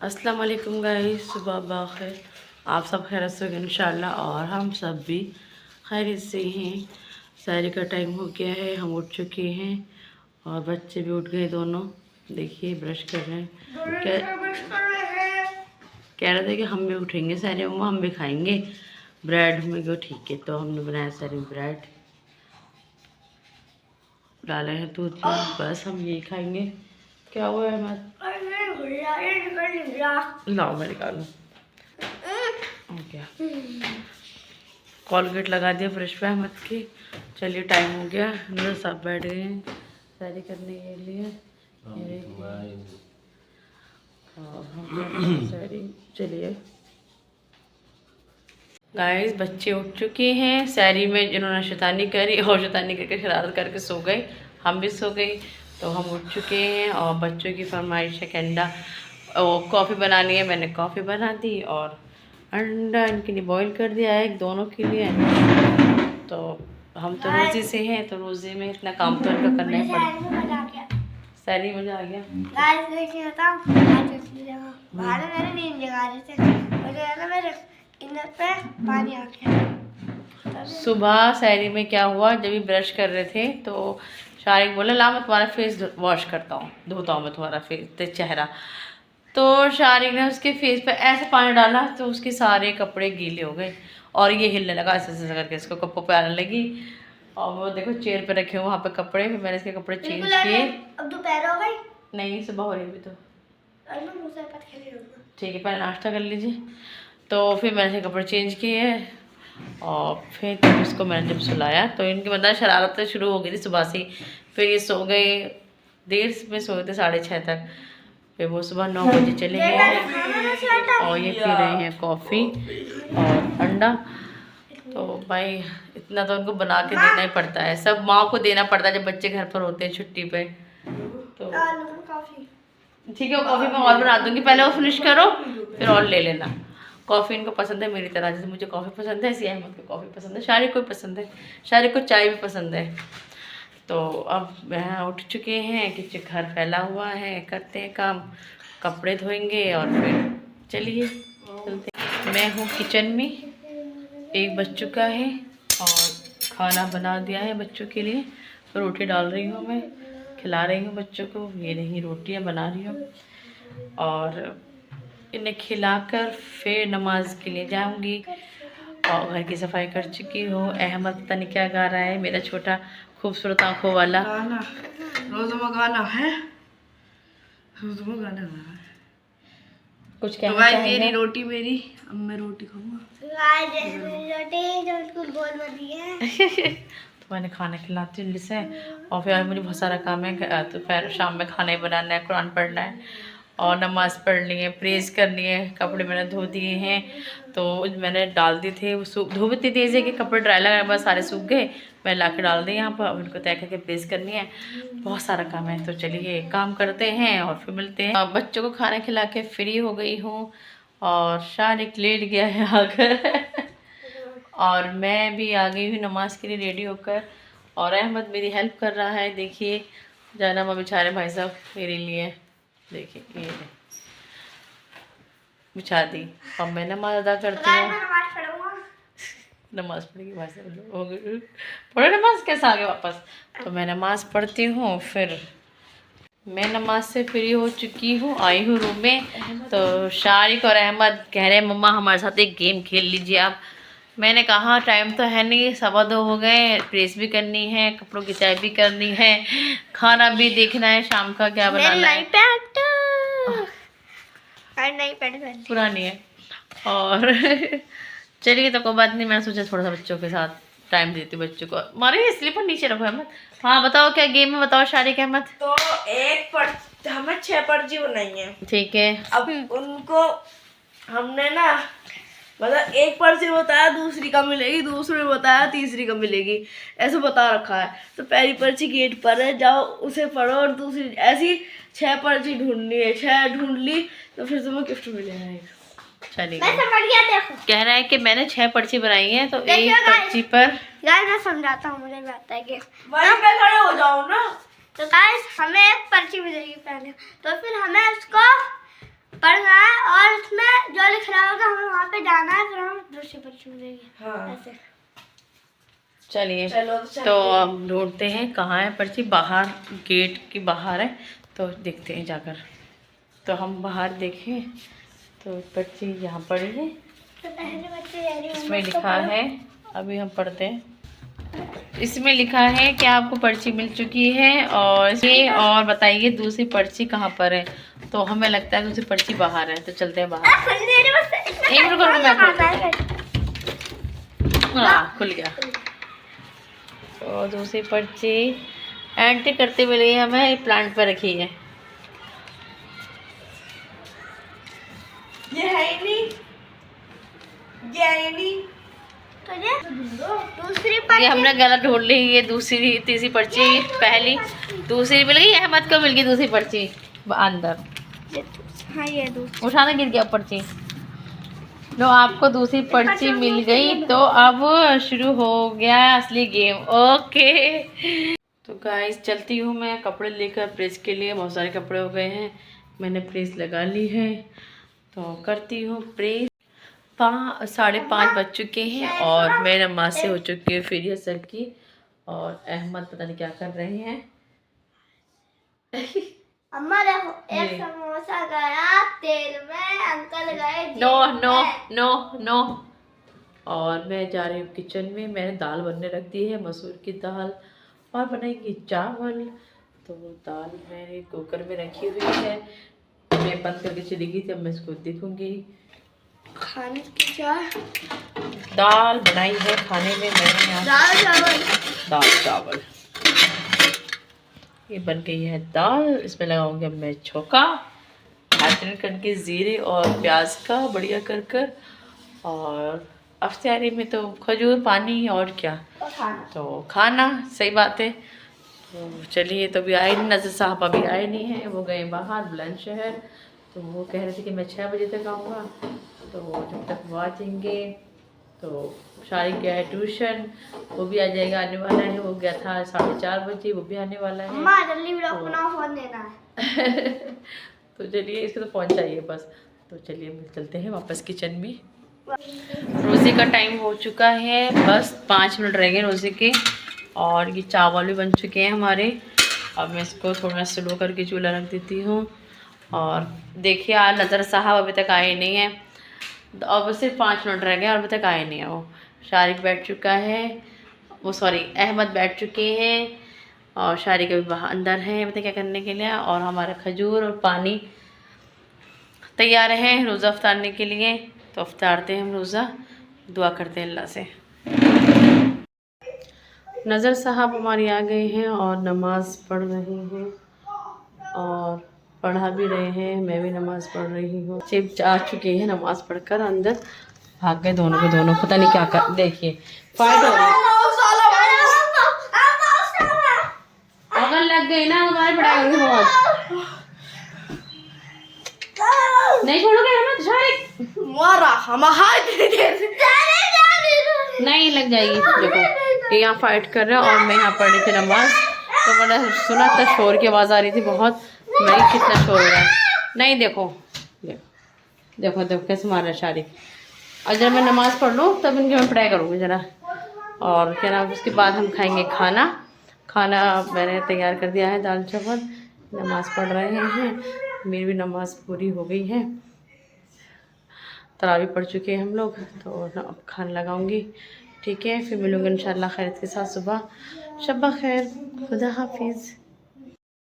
अस्सलाम वालेकुम गाइस, सुबह बख़ैर। आप सब खैरियत से होंगे इंशाल्लाह और हम सब भी खैरियत से हैं। सहरी का टाइम हो गया है, हम उठ चुके हैं और बच्चे भी उठ गए दोनों। देखिए ब्रश कर रहे हैं। कह रहे थे कि हम भी उठेंगे सहरी मम्मा, हम भी खाएंगे ब्रेड। में क्यों ठीक है, तो हमने बनाया सहरी में ब्रेड, डाले हैं दूध में, बस हम यही खाएंगे। क्या हुआ है अहमद? लाओ मैं निकालूं। क्या कॉलगेट लगा दिया ब्रश पे अहमद की। चलिए टाइम हो गया, हम सब बैठ गए हैं सहरी करने के लिए और हम सहरी। चलिए गाइस, बच्चे उठ चुके हैं। सहरी में जिन्होंने शैतानी करी और शैतानी करके शरारत करके सो गए, हम भी सो गए। तो हम उठ चुके हैं और बच्चों की फरमाइश है कि अंडा कॉफ़ी बनानी है। मैंने कॉफ़ी बना दी और अंडा इनके लिए बॉईल कर दिया है, दोनों के लिए। तो हम तो रोज़े से हैं, तो रोज़े में इतना काम तो इनका करना ही पड़ता। सहरी मज़ा आ गया। सुबह सहरी में क्या हुआ, जब भी ब्रश कर रहे थे तो शारिक बोला ला मैं तुम्हारा फेस वॉश करता हूँ, धोता हूँ मैं तुम्हारा फेस चेहरा। तो शारिक ने उसके फेस पे ऐसे पानी डाला तो उसके सारे कपड़े गीले हो गए और ये हिलने लगा ऐसे ऐसे करके, इसको कपड़ों पे आने लगी। और वो देखो चेयर पे रखे हुए वहाँ पे कपड़े, फिर मैंने इसके कपड़े चेंज किए। अब दोपहर हो गई? नहीं, सुबह हो रही अभी तो। ठीक है, पहले नाश्ता कर लीजिए। तो फिर मैंने इसके कपड़े चेंज किए और फिर तब इसको मैंने जब सुलाया तो इनकी मतलब शरारतें शुरू हो गई थी सुबह से। फिर ये सो गए, देर में सोए थे 6:30 तक। फिर वो सुबह 9 बजे चले गए और ये पी रहे हैं कॉफ़ी और अंडा। तो भाई इतना तो उनको बना के देना ही पड़ता है, सब माँ को देना पड़ता है जब बच्चे घर पर होते हैं छुट्टी पे। तो ठीक है, वो कॉफ़ी मैं और बना दूँगी, पहले वो फिनिश करो फिर और ले लेना। कॉफ़ी इनको पसंद है मेरी तरह, जैसे मुझे कॉफ़ी पसंद है ऐसे अहमद को कॉफ़ी पसंद है, शारिक को पसंद है, शारिक को चाय भी पसंद है। तो अब वह उठ चुके हैं, किचन घर फैला हुआ है, करते हैं काम, कपड़े धोएंगे और फिर चलिए चलते। मैं हूँ किचन में, 1 बज चुका है और खाना बना दिया है बच्चों के लिए। तो रोटी डाल रही हूँ मैं, खिला रही हूँ बच्चों को, ये नहीं रोटियाँ बना रही हूँ और इन्हें खिलाकर फिर नमाज के लिए जाऊँगी। और घर की सफाई कर चुकी हूँ। अहमद पता नहीं क्या गा रहा है, मेरा छोटा खूबसूरत आंखों वाला गाना, रोज़ा गाना है, रोज़ा गाना है। कुछ कहना चाहेंगे? मेरी रोटी मेरी, अब मैं रोटी खाऊंगा। तो मैंने खाना खिलाती हूँ से और फिर मुझे बहुत सारा काम है। तो फिर शाम में खाना ही बनाना है, कुरान पढ़ना है और नमाज़ पढ़नी है, प्रेज़ करनी है। कपड़े मैंने धो दिए हैं, तो मैंने डाल दिए थे, वो सूख धो इतनी तेज़ है कि कपड़े ड्राई लगा बस सारे सूख गए। मैं ला के डाल दिए यहाँ पर, अब उनको तय करके प्रेस करनी है, बहुत सारा काम है। तो चलिए काम करते हैं और फिर मिलते हैं। बच्चों को खाना खिला के फ्री हो गई हूँ और शारिक लेट गया है आकर और मैं भी आ गई हूँ नमाज के लिए रेडी होकर। और अहमद मेरी हेल्प कर रहा है, देखिए जाना बिछा रहे भाई साहब मेरे लिए, देखिए ये बिछा दी। अब मैं नमाज अदा करती हूँ, नमाज पढ़ेगी भाई साहब हो गई पढ़े नमाज, कैसे आगे वापस। तो मैं नमाज पढ़ती हूँ, फिर मैं नमाज से फ्री हो चुकी हूँ, आई हूँ रूम में। तो शारिक और अहमद कह रहे हैं मम्मा हमारे साथ एक गेम खेल लीजिए आप। मैंने कहा टाइम तो है नहीं, 2:15 हो गए, प्रेस भी करनी है, कपड़ों की तय भी करनी है, खाना भी देखना है शाम का क्या बनाना है। पुरानी है और चलिए तो कोई बात नहीं, मैंने सोचा थोड़ा सा बच्चों के साथ टाइम देती हूँ बच्चों को। मारे स्लीपर नीचे रखो अहमद। हाँ बताओ क्या गेम है, बताओ शारिक अहमद। तो हमें 6 पर्ची बनाई है, ठीक है। अब उनको हमने ना मतलब एक पर्ची बताया दूसरी का मिलेगी, दूसरे ने बताया तीसरी का मिलेगी, ऐसे बता रखा है। तो पहली पर्ची गेट पर है, जाओ उसे पढ़ो और दूसरी ऐसी 6 पर्ची ढूंढनी है, 6 ढूंढ ली तो फिर तुम्हें गिफ्ट मिलेगा। चलिए कह रहा है कि मैंने 6 पर्ची बनाई है, तो एक पर्ची पर यार मैं समझाता हूँ, मुझे आता है कि वहीं पे खड़े हो जाओ ना। तो गाइस हमें एक पर्ची मिलेगी पहले, तो फिर हमें उसको पढ़ना है जो लिख रहा होगा हमें वहाँ पे जाना है, फिर हम दूसरी पर्ची मिलेगी। हाँ ऐसे। चलिए चलो तो हम ढूंढते हैं कहाँ है पर्ची। बाहर, गेट के बाहर है, तो देखते हैं जाकर। तो हम बाहर देखें तो पर्ची यहाँ पड़ी है, तो पहली पर्ची ले रही हूँ। इसमें लिखा है, अभी हम पढ़ते हैं। इसमें लिखा है कि आपको पर्ची मिल चुकी है और बताइए दूसरी पर्ची कहाँ पर है। तो हमें लगता है दूसरी पर्ची बाहर है, तो चलते हैं बाहर। एक मिनट रुको, मैं हाँ खुल गया। तो दूसरी पर्ची एंट्री करते हुए हमें प्लांट पर रखी है। ये है ही नहीं, ये है ही नहीं। तो ये दूसरी ये पर्ची हमने गलत ढूंढ ली। ये दूसरी, तीसरी पर्ची पहली, दूसरी मिल गई। अहमद को मिल गई दूसरी पर्ची अंदर। हाँ ये दूसरी। उठाना गिर गया पर्ची। लो आपको दूसरी पर्ची मिल गई। तो अब शुरू हो गया असली गेम। ओके तो गाइस चलती हूँ मैं कपड़े लेकर प्रेस के लिए। बहुत सारे कपड़े हो गए हैं, मैंने प्रेस लगा ली है, तो करती हूँ प्रेस। 5:30 बज चुके हैं और मैं नमाज से हो चुकी है फिर असर की। और अहमद पता नहीं क्या कर रहे हैं। अम्मा देखो, एक ये। समोसा गया तेल में, अंकल गए नो जेल नो में। No no. और मैं जा रही हूँ किचन में। मैंने दाल बनने रख दी है, मसूर की दाल, और बनाएंगे चावल। तो दाल मैंने कुकर में रखी हुई है, मैं बंद करके चली गई थी, अब मैं इसको देखूंगी। खाने की क्या? दाल बनाई है खाने में मैंने यहाँ दाल चावल। दाल चावल। ये बन गई है दाल। इसमें लगाऊंगी मैं छोका, हाथन करके जीरे और प्याज का बढ़िया कर कर। और अफ्तारी में तो खजूर पानी और क्या, और खाना। तो खाना। सही बात है। तो चलिए, तो अभी आए नहीं, नज़र साहब अभी आए नहीं हैं, वो गए बाहर बुलंदशहर। तो वो कह रहे थे कि मैं 6 बजे तक आऊँगा, तो जब तक वो आ जाएंगे। तो शारिक गया है ट्यूशन, वो भी आ जाएगा, आने वाला है। वो गया था 4:30 बजे, वो भी आने वाला है। अम्मा जल्दी ब्लॉग बनाओ, फोन देना है। तो चलिए, इसको तो फ़ोन चाहिए बस। तो चलिए चलते हैं वापस किचन में। रोज़े का टाइम हो चुका है, बस 5 मिनट रह गए रोज़े के। और ये चावल भी बन चुके हैं हमारे। अब मैं इसको थोड़ा स्लो करके चूल्हा रख देती हूँ। और देखिए आज नज़र साहब अभी तक आए नहीं हैं, तो अब सिर्फ 5 मिनट रह गए और अभी तक आए नहीं है। वो शारिक बैठ चुका है, वो सॉरी अहमद बैठ चुके हैं, और शारिक अभी बाहर अंदर है पता क्या करने के लिए। और हमारा खजूर और पानी तैयार है रोज़ा अफ्तारने के लिए। तो अफ्तारते हैं हम रोज़ा, दुआ करते हैं अल्लाह से। नज़र साहब हमारे आ गए हैं और नमाज़ पढ़ रहे हैं, और पढ़ा भी रहे हैं, मैं भी नमाज़ पढ़ रही हूँ। चिप आ चुके हैं नमाज़ पढ़कर, अंदर भाग गए दोनों के दोनों, पता नहीं क्या कर। देखिए फाइट हो रही है, अगर लग गई ना हमारे पढ़ाई होगी बहुत। नहीं छोड़ोगे हमें शारिक, मारा हम हाथ नहीं लग जाएगी। देखो ये यहाँ फाइट कर रहे हैं और मैं यहाँ पढ़ रही थी नमाज। तो मैंने सुना था शोर की आवाज़ आ रही थी बहुत, मैं कितना शोर हो रहा है। नहीं देखो देखो देखो देखो कैसे मार रहा है शारिक। और जब मैं नमाज़ पढ़ लूँ तब इनकी मैं पढ़ाई करूँगी ज़रा। और क्या नाम, उसके बाद हम खाएंगे खाना। खाना मैंने तैयार कर दिया है, दाल चावल। नमाज़ पढ़ रहे हैं, मेरी भी नमाज़ पूरी हो गई है, तरावी पढ़ चुके हैं हम लोग। तो अब खाना लगाऊंगी, ठीक है। फिर मिलूंगी इंशाल्लाह खैरियत के साथ सुबह। शब्बा खैर, खुदा हाफिज़।